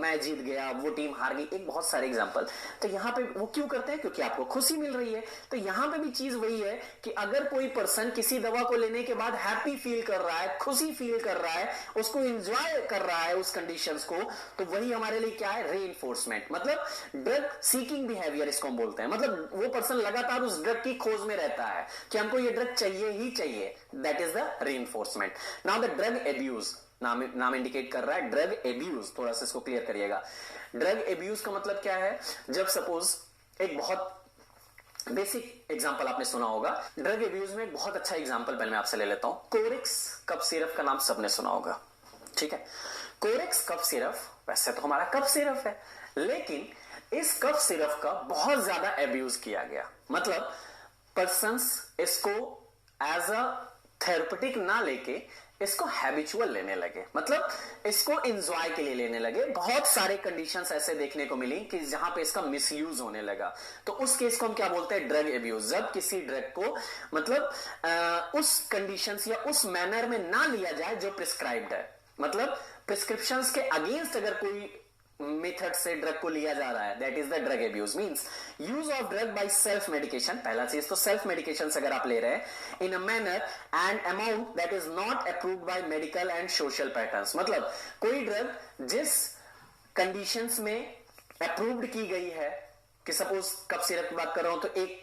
मैं जीत गया, वो टीम हार गई, एक बहुत सारे एग्जांपल। तो यहाँ पे वो क्यों करते हैं, क्योंकि आपको खुशी मिल रही है। तो यहाँ पे भी चीज वही है कि अगर कोई पर्सन किसी दवा को लेने के बाद हैप्पी फील कर रहा है, खुशी फील कर रहा है, उसको एंजॉय कर रहा है उस कंडीशंस को, तो वही हमारे लिए क्या है, रीइंफोर्समेंट। मतलब ड्रग सीकिंग बिहेवियर इसको हम बोलते हैं। मतलब वो पर्सन लगातार उस ड्रग की खोज में रहता है कि हमको ये ड्रग चाहिए ही चाहिए। That is the reinforcement. Now the drug abuse, नाम इंडिकेट कर रहा है ड्रग एब्यूज, थोड़ा सा इसको क्लियर करिएगा। ड्रग एब्यूज का मतलब क्या है, जब सपोज एक बहुत बेसिक एग्जांपल आपने सुना होगा, ड्रग एब्यूज में एक बहुत अच्छा एग्जांपल पहले मैं आपसे ले लेता हूं। कोरेक्स कफ सिरप का नाम सबने सुना होगा, ठीक है। कोरेक्स कफ सिरप वैसे तो हमारा कफ सिरप है, लेकिन इस कफ सिरप का बहुत ज्यादा एब्यूज किया गया। मतलब पर्संस इसको एज अ थेरेपेटिक ना लेके इसको हैबिचुअल लेने लगे, मतलब इसको एंजॉय के लिए लेने लगे। बहुत सारे कंडीशंस ऐसे देखने को मिली कि जहां पे इसका मिसयूज होने लगा। तो उस केस को हम क्या बोलते हैं, ड्रग एब्यूज। जब किसी ड्रग को मतलब उस कंडीशंस या उस मैनर में ना लिया जाए जो प्रिस्क्राइब्ड है, मतलब प्रिस्क्रिप्शंस के अगेंस्ट अगर कोई मेथड से ड्रग को लिया जा रहा है, that is the drug abuse. Means use of drug by self medication. पहला चीज तो सेल्फ मेडिकेशन अगर आप ले रहे हैं in a manner and amount that is not approved by medical and social patterns. मतलब कोई ड्रग जिस कंडीशंस में अप्रूव्ड की गई है, कि सपोज कफ सिरप की बात कर रहा हूं तो एक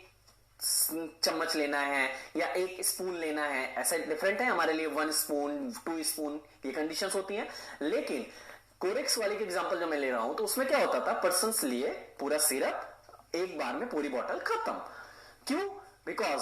चम्मच लेना है या एक स्पून लेना है, ऐसे डिफरेंट है हमारे लिए, 1 स्पून 2 स्पून, ये कंडीशंस होती हैं। लेकिन कोरेक्स वाली के एग्जांपल जो मैं ले रहा हूं तो उसमें क्या होता था, पर्सन्स लिए पूरा सिरप एक बार में पूरी बोतल खत्म। क्यों, बिकॉज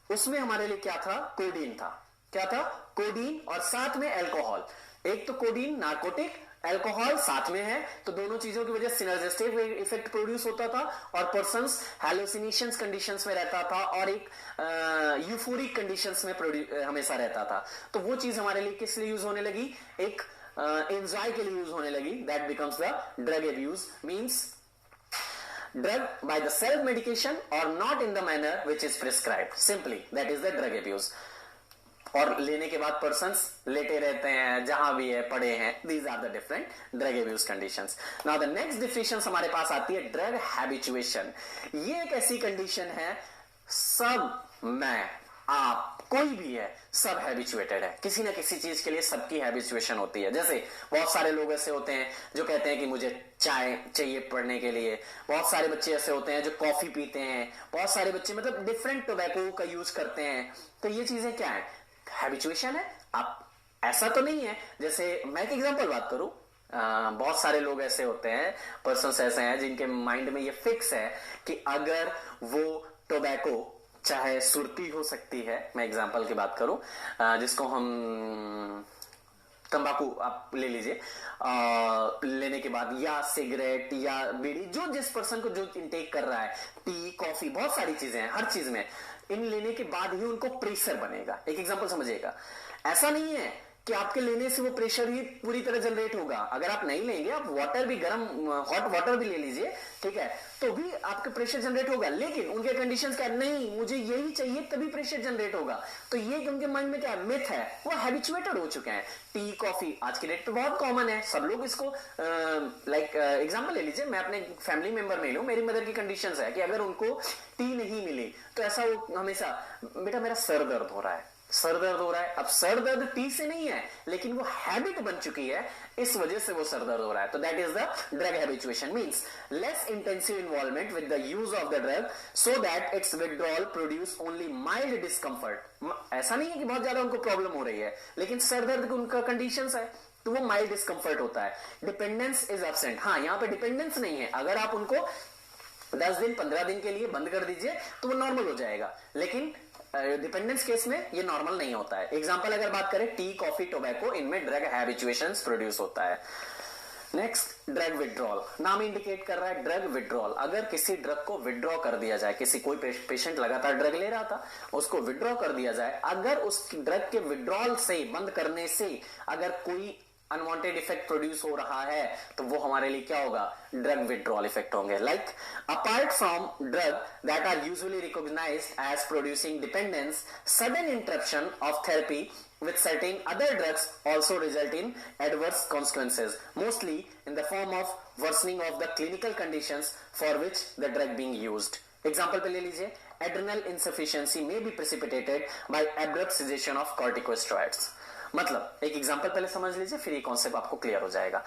उसमें हमारे लिए क्या था, कोडीन था। क्या था, कोडीन और साथ में अल्कोहल। एक तो कोडीन नार्कोटिक, अल्कोहल साथ में है, तो दोनों चीजों की वजह से सिनर्जिस्टिक इफेक्ट प्रोड्यूस होता था और पर्सन्स हेलुसिनेशंस कंडीशंस में रहता था और एक यूफोरिक कंडीशंस में हमेशा रहता था। तो वो चीज हमारे लिए किस लिए यूज होने लगी, एक एंजॉय के लिए यूज होने लगी। That becomes the drug abuse. Means drug by the self medication or not in the manner which is prescribed, simply that is the drug abuse. और लेने के बाद पर्सन लेटे रहते हैं, जहां भी है पड़े हैं. These are the different drug abuse conditions. Now the next definition हमारे पास आती है ड्रग हैबिचुएशन. ये एक ऐसी कंडीशन है, सब मैं आप कोई भी है, सब हैबिचुएटेड है. किसी ना किसी चीज के लिए सबकी हैबिचुएशन होती है. जैसे बहुत सारे लोग ऐसे होते हैं जो कहते हैं कि मुझे चाय चाहिए पढ़ने के लिए. बहुत सारे बच्चे ऐसे होते हैं जो कॉफी पीते हैं. बहुत सारे बच्चे मतलब डिफरेंट टोबैको का यूज करते हैं. तो ये चीजें क्या है? हैबिचुएशन है. आप ऐसा तो नहीं है, जैसे मैं एक एग्जांपल बात करूं, बहुत सारे लोग ऐसे होते हैं, पर्सन्स ऐसे हैं जिनके माइंड में ये फिक्स है कि अगर वो टोबैको, चाहे सुरती हो सकती है, मैं एग्जांपल की बात करूं, जिसको हम तंबाकू आप ले लीजिए, लेने के बाद, या सिगरेट या बीड़ी, जो जिस पर्सन को जो इंटेक कर रहा है, टी कॉफी, बहुत सारी चीजें हैं, हर चीज में इन लेने के बाद ही उनको प्रेशर बनेगा. एक एग्जांपल समझिएगा, ऐसा नहीं है कि आपके लेने से वो प्रेशर ही पूरी तरह जनरेट होगा. अगर आप नहीं लेंगे, आप वाटर भी, गर्म हॉट वाटर भी ले लीजिए, ठीक है, तो भी आपका प्रेशर जनरेट होगा. लेकिन उनके कंडीशंस क्या, नहीं मुझे यही चाहिए तभी प्रेशर जनरेट होगा. तो ये उनके माइंड में क्या मिथ है, वो हैबिचुएटेड हो चुके हैं. टी कॉफी आज के डेट पे बहुत कॉमन है, सब लोग इसको लाइक एग्जांपल ले लीजिए, मैं अपने फैमिली मेंबर में लूं, मेरी मदर की कंडीशंस है कि अगर उनको टी नहीं मिली तो ऐसा वो हमेशा, बेटा मेरा सर दर्द हो रहा है, सर दर्द हो रहा है. अब सर दर्द टी से नहीं है, लेकिन वो हैबिट बन चुकी है, इस वजह से वो सर दर्द हो रहा है. तो that is the drug habituation. Means less intensive involvement with the use of the drug so that it's withdrawal produce only mild discomfort. ऐसा नहीं है कि बहुत ज्यादा उनको प्रॉब्लम हो रही है, लेकिन सर दर्द की उनका कंडीशंस है, तो वो माइल्ड डिस्कंफर्ट होता है. Dependence is absent. हाँ, यहां पे डिपेंडेंस नहीं है. अगर आप उनको 10 दिन 15 दिन के लिए बंद कर दीजिए तो वो नॉर्मल हो जाएगा, लेकिन डिपेंडेंस केस में ये नॉर्मल नहीं होता है. एग्जांपल अगर बात करें, टी कॉफी टोबैको, इनमें ड्रग हैबिचुएशंस प्रोड्यूस होता है. Next, drug withdrawal. नाम इंडिकेट कर रहा है ड्रग विड्रॉल. अगर किसी ड्रग को विड्रॉ कर दिया जाए, किसी कोई पेशेंट लगातार ड्रग ले रहा था, उसको विड्रॉ कर दिया जाए, अगर उस ड्रग के विड्रॉल से, बंद करने से अगर कोई अनवांटेड इफेक्ट प्रोड्यूस हो रहा है, तो वो हमारे लिए क्या होगा, ड्रग विड्रॉल इफेक्ट होंगे. Like apart from drug that are usually recognised as producing dependence, sudden interruption of therapy with certain other drugs also result in adverse consequences, mostly in the form of worsening of the clinical conditions for which the drug being used. Example पे ले लीजिए, adrenal insufficiency may be precipitated by abrupt cessation of corticosteroids. मतलब एक example पहले समझ लीजिए, फिर ये कॉन्सेप्ट आपको क्लियर हो जाएगा.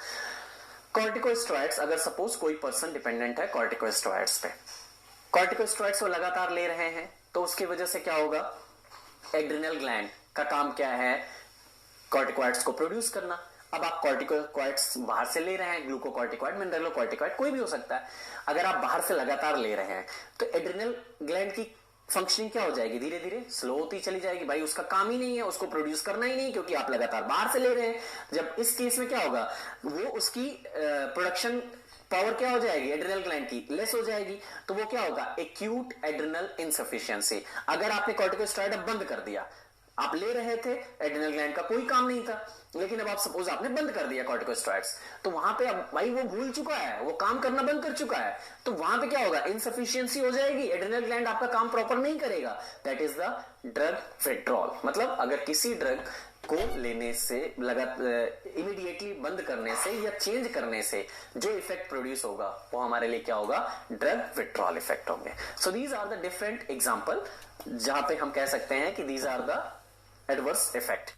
कॉर्टिकोस्टेरॉइड्स, अगर सपोज कोई पर्सन डिपेंडेंट है कॉर्टिकोस्टेरॉइड्स पे, कॉर्टिकोस्टेरॉइड्स वो लगातार ले रहे हैं, तो उसकी वजह से क्या होगा, एड्रिनल ग्लैंड का काम क्या है, कॉर्टिकॉइड्स को प्रोड्यूस करना. अब आप कॉर्टिकोस्टेरॉइड्स बाहर से ले रहे हैं, ग्लूकोकॉर्टिकॉइड, मिनरलोकॉर्टिकॉइड, कोई भी हो सकता है. अगर आप बाहर से लगातार ले रहे हैं तो एड्रिनल ग्लैंड की फंक्शनिंग क्या हो जाएगी, धीरे धीरे स्लो होती चली जाएगी. भाई उसका काम ही नहीं है, उसको प्रोड्यूस करना ही नहीं, क्योंकि आप लगातार बाहर से ले रहे हैं. जब इस केस में क्या होगा, वो उसकी प्रोडक्शन पावर क्या हो जाएगी, एड्रिनल ग्लैंड की लेस हो जाएगी. तो वो क्या होगा, एक्यूट एड्रिनल इनसफिशिएंसी. अगर आपने कॉर्टिकोस्टेरॉइड बंद कर दिया, आप ले रहे थे, एड्रिनल ग्लैंड का कोई काम नहीं था, लेकिन अब आप सपोज आपने बंद कर दिया कॉर्टिकोस्टेरॉइड्स, तो वहां पे अब भाई वो भूल चुका है, वो काम करना बंद कर चुका है, तो वहां पे क्या होगा, इनसफिशिएंसी हो जाएगी, एड्रिनल ग्लैंड आपका काम प्रॉपर नहीं करेगा. That is the drug withdrawal. मतलब अगर किसी ड्रग को लेने से, इमीडिएटली बंद करने से या चेंज करने से जो इफेक्ट प्रोड्यूस होगा, वो हमारे लिए क्या होगा, ड्रग विड्रॉल इफेक्ट होंगे. So these are the different example जहां पे हम कह सकते हैं कि these are the adverse effect.